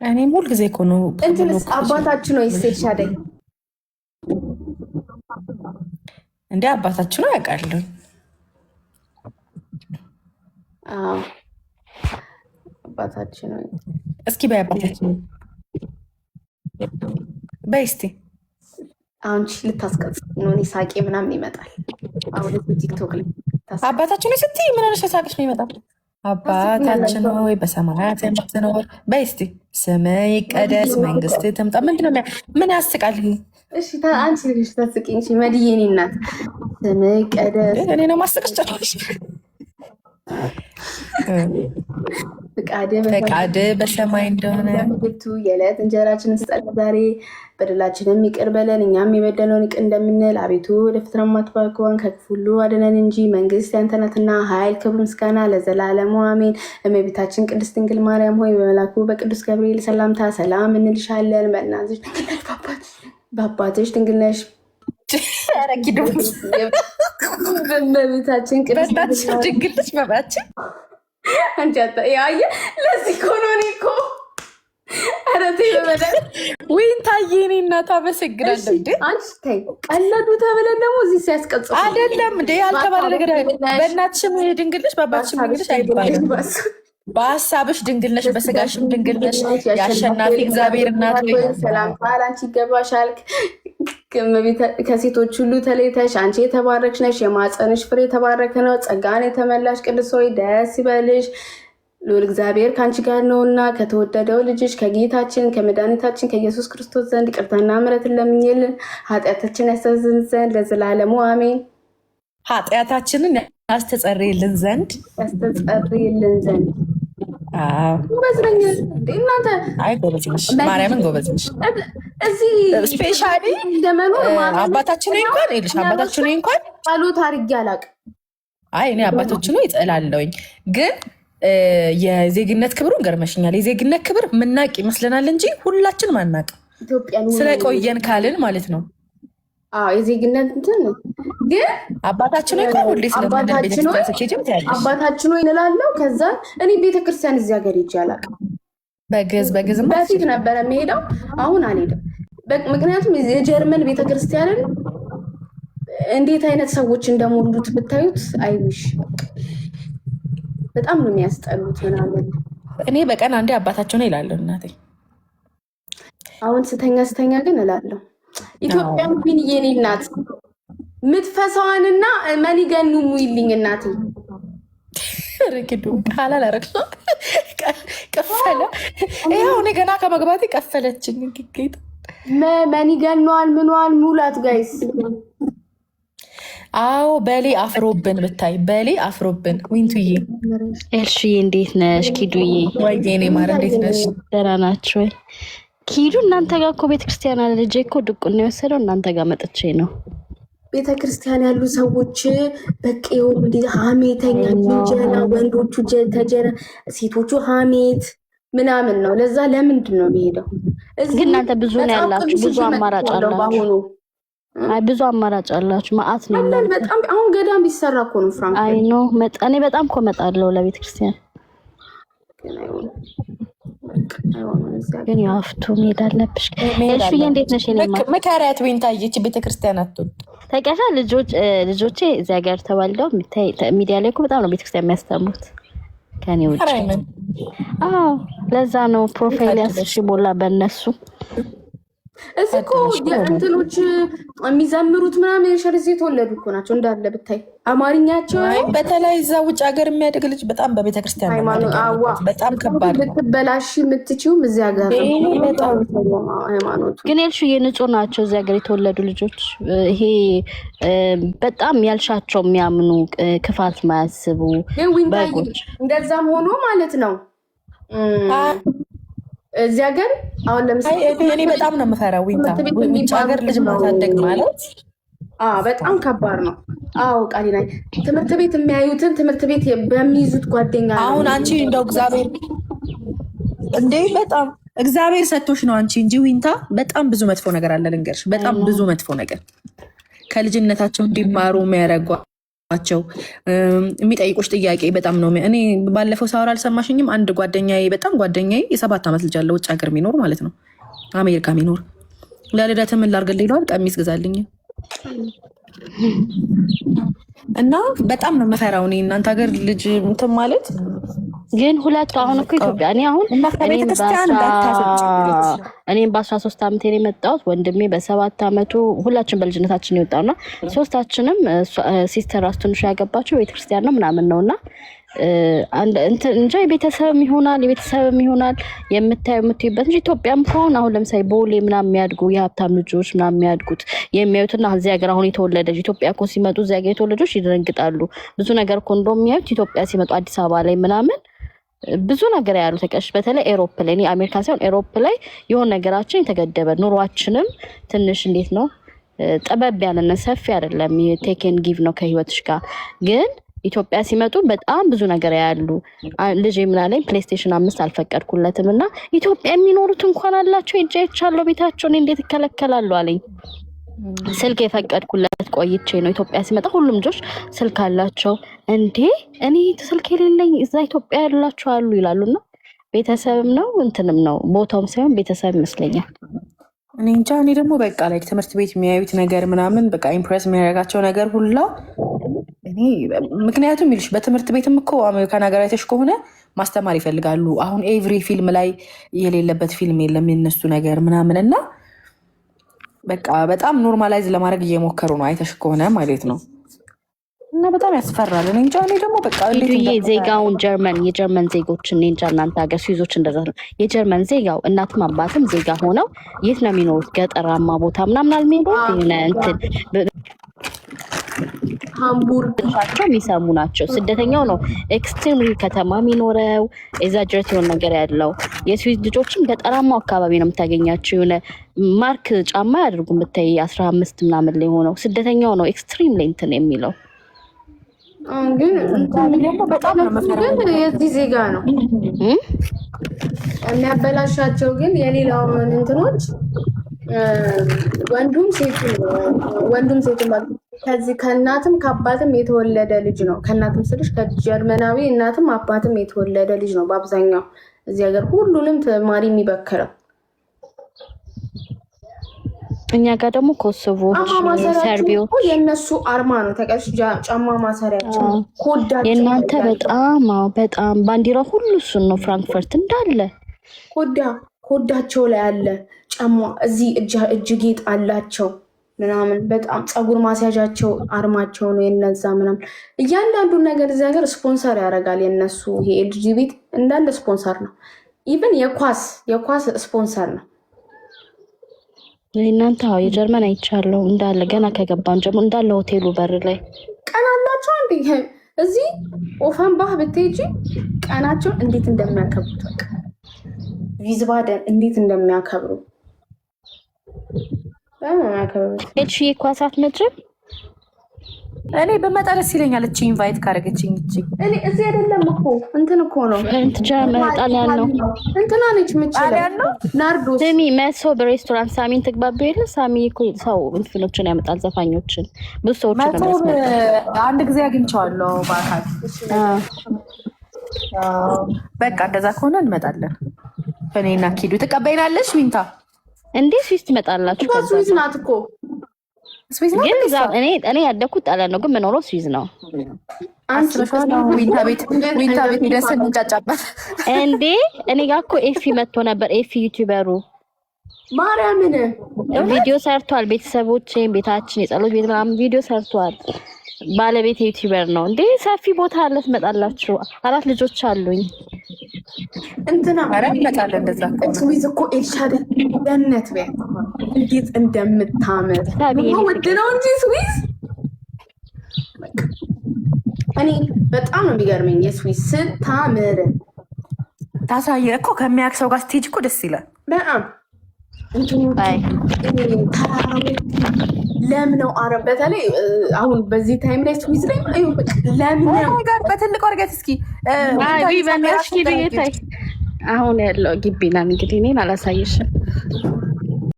እኔም ሁል ጊዜ እኮ ነው እንትንስ አባታችሁ ነው ይስልሻለኝ እንዴ? አባታችሁ ነው ያውቃለሁ። አዎ አባታችሁ ነው። እስኪ በይ አባታችሁ በይ እስቲ። አሁን ልታስቀጽ ነው እኔ ሳቄ ምናምን ይመጣል። አሁን ቲክቶክ ላይ አባታችሁ ነው ስትይ ምን ሆነሽ ሳቅሽ ነው ይመጣል? አባታችን ሆይ በሰማያት የምትኖር በይ እስቲ። ስምህ ይቀደስ፣ መንግስትህ ትምጣ። ምንድን ነው ምን ያስቃል? እሺ አንቺ ልጅ ታስቂኝ። እሺ መድዬ እኔ እናት ስምህ ይቀደስ። እኔ ነው ማስቀሽ ጨራሽ። ፈቃድህ በሰማይ እንደሆነ ብቱ የዕለት እንጀራችንን ስጠን ዛሬ፣ በደላችንም ይቅር በለን እኛም የበደለውን ይቅር እንደምንል፣ አቤቱ ወደ ፈተና አታግባን ከክፉ ሁሉ አድነን እንጂ መንግስት ያንተ ናትና፣ ኃይል፣ ክብር፣ ምስጋና ለዘላለሙ አሜን። እመቤታችን ቅድስት ድንግል ማርያም ሆይ በመላኩ በቅዱስ ገብርኤል ሰላምታ ሰላም እንልሻለን። በእናትሽ በአባትሽ ድንግል ነሽ። እመቤታችን ቅድስት ድንግል ነሽ በባችን አንቻታ ያየ ለዚህ ኮኖኒ እኮ አረቴ በበለ ወይን ታዬ እኔ እናት አመሰግናለሁ። እንዴ አንቺ ታይ ቀለዱ ተበለን ደግሞ እዚህ ሲያስቀጽ አይደለም እንዴ ያልተባለ ነገር በእናትሽም ድንግል ነሽ በአባትሽም ድንግል ነሽ አይባልም። በሀሳብሽ ድንግል ነሽ በስጋሽም ድንግል ነሽ። የአሸናፊ እግዚአብሔር እናት ወይ ሰላምታ ላንቺ ይገባሻል። ከሴቶች ሁሉ ተለይተሽ አንቺ የተባረክሽ ነሽ፣ የማፀንሽ ፍሬ የተባረከ ነው። ጸጋን የተመላሽ ቅድስት ሆይ ደስ ይበልሽ፣ ልዑል እግዚአብሔር ከአንቺ ጋር ነውና ከተወደደው ልጅሽ ከጌታችን ከመድኃኒታችን ከኢየሱስ ክርስቶስ ዘንድ ይቅርታና ምሕረትን ለምኝልን ኃጢአታችን ያስተሰርይልን ዘንድ ለዘላለሙ አሜን። ኃጢአታችንን ያስተሰርይልን ዘንድ ጎበዝ ነኝ እናንተ። አይ ጎበዝ ነሽ፣ ማርያምን ጎበዝ ነሽ። እዚህ ስፔሻሊ አባታችን ነው እንኳን ይልሽ አባታችን ነው እንኳን ጸሎት አድርጌ አላውቅም። አይ እኔ አባታችን ነው ይጸላለውኝ፣ ግን የዜግነት ክብሩን ገርመሽኛል። የዜግነት ክብር ምናቅ ይመስለናል እንጂ ሁላችን ማናቅ ስለቆየን ካልን ማለት ነው። የዜግነት እንትን ግን አባታችን ነው ሁሌ አባታችን ነው እንላለው። ከዛ እኔ ቤተክርስቲያን እዚህ ሀገር ሄጄ አላውቅም። በግዝ በፊት ነበረ የምሄደው፣ አሁን አልሄድም። ምክንያቱም የጀርመን ቤተክርስቲያንን እንዴት አይነት ሰዎች እንደሞሉት ብታዩት አይዊሽ በጣም ነው የሚያስጠሉት ምናምን። እኔ በቀን አንዴ አባታቸው ነው ይላለሁ እናቴ። አሁን ስተኛ ግን እላለሁ ኢትዮጵያን ቢን የኔ እናት ምትፈሳዋንና መኒገኑ ሙይልኝ እናቴ ረግዱ ቃላል አረግሶ ቀፈለ። ይኸው እኔ ገና ከመግባቴ ቀፈለችኝ። ግጌት መኒገኗን ምኗን ሙላት ጋይስ። አዎ በሌ አፍሮብን ብታይ በሌ አፍሮብን። ዊንቱዬ ኤልሽዬ እንዴት ነሽ? ኪዱዬ ወይ የኔ ማር እንዴት ነሽ? ደህና ናችሁ ወይ? ኪዱ እናንተ ጋር እኮ ቤተክርስቲያን አለ። ልጄ እኮ ድቁና የወሰደው እናንተ ጋር መጥቼ ነው። ቤተክርስቲያን ያሉ ሰዎች በቃ የሆኑ ሀሜተኛ ጀና፣ ወንዶቹ ተጀና፣ ሴቶቹ ሀሜት ምናምን ነው። ለዛ ለምንድን ነው የሚሄደው? ግን እናንተ ብዙ ነው ያላችሁ፣ ብዙ አማራጭ አላችሁ። አይ ብዙ አማራጭ አላችሁ። ማአት ነው ያለው። በጣም አሁን ገዳም ቢሰራ እኮ ነው ፍራንክ። አይ ኖ እኔ በጣም እኮ እመጣለሁ ለቤተክርስቲያን። ግን ያፍቱ መሄድ አለብሽ። እሺ እንዴት ነሽ? እኔማ መካሪያት ወይን ታየች ቤተክርስቲያን አትወድ ታውቂያለሽ። ልጆቼ እዚህ ሀገር ተወልደው ሚዲያ ላይ እኮ በጣም ነው ቤተክርስቲያን የሚያስተምሩት ከኔ ውጭ። አዎ ለዛ ነው ፕሮፋይል ያስሽሞላ በእነሱ። እዚህ እኮ የእንትኖች የሚዘምሩት ምናምን የሸርዝ የተወለዱ እኮ ናቸው እንዳለ ብታይ አማርኛቸው። በተለይ እዛ ውጭ ሀገር የሚያደግ ልጅ በጣም በቤተክርስቲያን በጣም ከባድ ነው። ልትበላሽ የምትችይውም እዚህ ሀገር ሃይማኖቱ። ግን ያልሽው የንጹህ ናቸው እዚህ ሀገር የተወለዱ ልጆች። ይሄ በጣም ያልሻቸው የሚያምኑ ክፋት ማያስቡ በጎች። እንደዛም ሆኖ ማለት ነው እዚህ ሀገር አሁን ለምሳሌ እኔ በጣም ነው የምፈራው። ውጭ ሀገር ልጅ ማሳደግ ማለት በጣም ከባድ ነው። አዎ ቃሊ ላይ ትምህርት ቤት የሚያዩትን ትምህርት ቤት በሚይዙት ጓደኛ አሁን አንቺ እንደው እግዚአብሔር እንዴ በጣም እግዚአብሔር ሰጥቶሽ ነው አንቺ እንጂ ዊንታ በጣም ብዙ መጥፎ ነገር አለ ልንገርሽ። በጣም ብዙ መጥፎ ነገር ከልጅነታቸው እንዲማሩ የሚያደርጓ ቸው የሚጠይቁሽ ጥያቄ በጣም ነው። እኔ ባለፈው ሳወራ አልሰማሽኝም? አንድ ጓደኛዬ በጣም ጓደኛዬ የ7 ዓመት ልጅ አለ፣ ውጭ ሀገር የሚኖር ማለት ነው፣ አሜሪካ የሚኖር ለልደት ምን ላድርግልህ ይለዋል፣ ቀሚስ ግዛልኝ እና በጣም ነው የምፈራው እኔ እናንተ ሀገር ልጅ እንትን ማለት ግን ሁለቱ አሁን እኮ ኢትዮጵያ እኔ አሁን እኔም በ13 ዓመቴ ነው የመጣሁት። ወንድሜ በ7 ዓመቱ ሁላችን በልጅነታችን የወጣውና ሶስታችንም ሲስተር አስተንሽ ያገባቸው ቤተክርስቲያን ነው ምናምን ነውና እንጃ የቤተሰብም ይሆናል የምታዩበት እንጂ ኢትዮጵያም ከሆነ አሁን ለምሳሌ ቦሌ ምናምን የሚያድጉ የሀብታም ልጆች ምናምን የሚያድጉት የሚያዩትና እዚህ ሀገር አሁን የተወለደች ኢትዮጵያ እኮ ሲመጡ እዚህ ሀገር የተወለዶች ይደነግጣሉ። ብዙ ነገር እኮ እንደው የሚያዩት ኢትዮጵያ ሲመጡ አዲስ አበባ ላይ ምናምን ብዙ ነገር ያሉ ተቀሽ በተለይ ኤሮፕ ላይ እኔ አሜሪካ ሳይሆን ኤሮፕ ላይ የሆነ ነገራችን የተገደበ ኑሯችንም ትንሽ እንዴት ነው ጠበብ ያለና ሰፊ አይደለም። ቴክ ኤንድ ጊቭ ነው ከህይወትሽ ጋር ግን ኢትዮጵያ ሲመጡ በጣም ብዙ ነገር ያሉ ልጅ ምናለኝ ፕሌይስቴሽን 5 አልፈቀድኩለትም እና ኢትዮጵያ የሚኖሩት እንኳን አላቸው እጃቻለው ቤታቸውን እንዴት ይከለከላሉ አለኝ። ስልክ የፈቀድኩለት ቆይቼ ነው ኢትዮጵያ ሲመጣ ሁሉም ልጆች ስልክ አላቸው እንዴ እኔ ስልክ የሌለኝ እዛ ኢትዮጵያ ያላቸው አሉ ይላሉና ቤተሰብም ነው እንትንም ነው ቦታውም ሳይሆን ቤተሰብ ይመስለኛል። እኔ እንጃ። እኔ ደግሞ በቃ ላይ ትምህርት ቤት የሚያዩት ነገር ምናምን በቃ ኢምፕሬስ የሚያደርጋቸው ነገር ሁላ እኔ ምክንያቱም ይልሽ በትምህርት ቤትም እኮ አሜሪካን ሀገር አይተሽ ከሆነ ማስተማር ይፈልጋሉ። አሁን ኤቭሪ ፊልም ላይ የሌለበት ፊልም የለም የነሱ ነገር ምናምን እና በቃ በጣም ኖርማላይዝ ለማድረግ እየሞከሩ ነው አይተሽ ከሆነ ማለት ነው። እና በጣም ያስፈራል። እኔ እንጃ። እኔ ደግሞ በቃ ዜጋውን የጀርመን ዜጎችን እንጃ እናንተ ሀገር ስዊዞች እንደዛ ነው። የጀርመን ዜጋው እናትም አባትም ዜጋ ሆነው የት ነው የሚኖሩት? ገጠራማ ቦታ ምናምን አልሚኖሩት የሆነ እንትን ሃምቡርግ የሚሰሙ ናቸው። ስደተኛው ነው ኤክስትሪም ከተማ የሚኖረው ኤግዛጀሬት የሆነ ነገር ያለው። የስዊዝ ልጆችም ገጠራማው አካባቢ ነው የምታገኛቸው። የሆነ ማርክ ጫማ ያደርጉ ብታይ 15 ምናምን ላይ ሆነው ስደተኛው ነው ኤክስትሪም ላይ እንትን የሚለው ግን በጣም የዚህ ዜጋ ነው የሚያበላሻቸው። ግን የሌላውን እንትኖች ወንዱም ሴቱም ከዚህ ከእናትም ከአባትም የተወለደ ልጅ ነው። ከእናትም ስልሽ ከጀርመናዊ እናትም አባትም የተወለደ ልጅ ነው በአብዛኛው እዚህ ሀገር ሁሉንም ተማሪ የሚበክረው። እኛ ጋር ደግሞ ኮሶቮች፣ ሰርቢያዎች የእነሱ አርማ ነው ተቀሽ ጫማ ማሰሪያቸው ኮዳቸው። የእናንተ በጣም ባንዲራ ሁሉ እሱን ነው ፍራንክፈርት እንዳለ ኮዳቸው ላይ አለ ጫማ። እዚህ እጅ ጌጥ አላቸው ምናምን በጣም ፀጉር ማስያዣቸው አርማቸው ነው የነዛ ምናምን። እያንዳንዱን ነገር እዚህ ሀገር ስፖንሰር ያደርጋል የነሱ ይሄ ኤልጂ ቤት እንዳለ ስፖንሰር ነው። ኢቭን የኳስ ስፖንሰር ነው። እናንተ የጀርመን አይቻለው እንዳለ ገና ከገባን ጀምሮ እንዳለ ሆቴሉ በር ላይ ቀን አላቸው። እንዴ እዚህ ኦፈንባህ ብትሄጂ ቀናቸው እንዴት እንደሚያከብሩት በቃ ቪዝባደን እንዴት እንደሚያከብሩ እቺ ኳሳት መድረም እኔ በመጣ ደስ ይለኛል። እቺ ኢንቫይት ካረገችኝ እኔ እዚህ አይደለም እኮ እንትን እኮ ነው ጀርመን ጣሊያን ነው እንትና ነች ምችለው ናርዶስ ስሚ መሶ በሬስቶራንት ሳሚን ተግባቢ የለ ሳሚ እኮ ሰው እንትኖችን ያመጣል ዘፋኞችን ብዙ ሰዎች ነው አንድ ጊዜ አግኝቼዋለሁ በአካል። በቃ እንደዛ ከሆነ እንመጣለን። እኔና ኪዱ ተቀበይናለሽ ዊንታ እንዴ ስዊስ ትመጣላችሁ? ስዊዝ ናት እኮ ግን እኔ ያደኩት ጣሊያን ነው፣ ግን መኖረው ስዊዝ ነው። ዊንታ ቤት ደስ እንጫጫበት እንዴ። እኔ ጋር እኮ ኤፊ መጥቶ ነበር። ኤፊ ዩቲዩበሩ ማርያምን ቪዲዮ ሰርቷል። ቤተሰቦቼን ቤታችን የጸሎት ቤት ምናምን ቪዲዮ ሰርቷል። ባለቤት ዩቲዩበር ነው እንዴ። ሰፊ ቦታ አለ ትመጣላችሁ። 4 ልጆች አሉኝ። እንትና ይመጣለን። እንደዛ ስዊዝ እኮ ኤልሻዳ ገነት ቤት እንዴት እንደምታምር ወድ ነው እንጂ ስዊዝ እኔ በጣም ነው የሚገርመኝ። የስዊዝ ስታምር ታሳየ እኮ ከሚያክሰው ጋር ስቴጅ እኮ ደስ ይላል በጣም ለም ነው አረብ በተለይ አሁን በዚህ ታይም ላይ ስዊዝ ላይ ለም ነው ጋር በትልቅ ወርገት እስኪ አይ በእናትሽ አሁን ያለው ግቢና እንግዲህ እኔን አላሳየሽም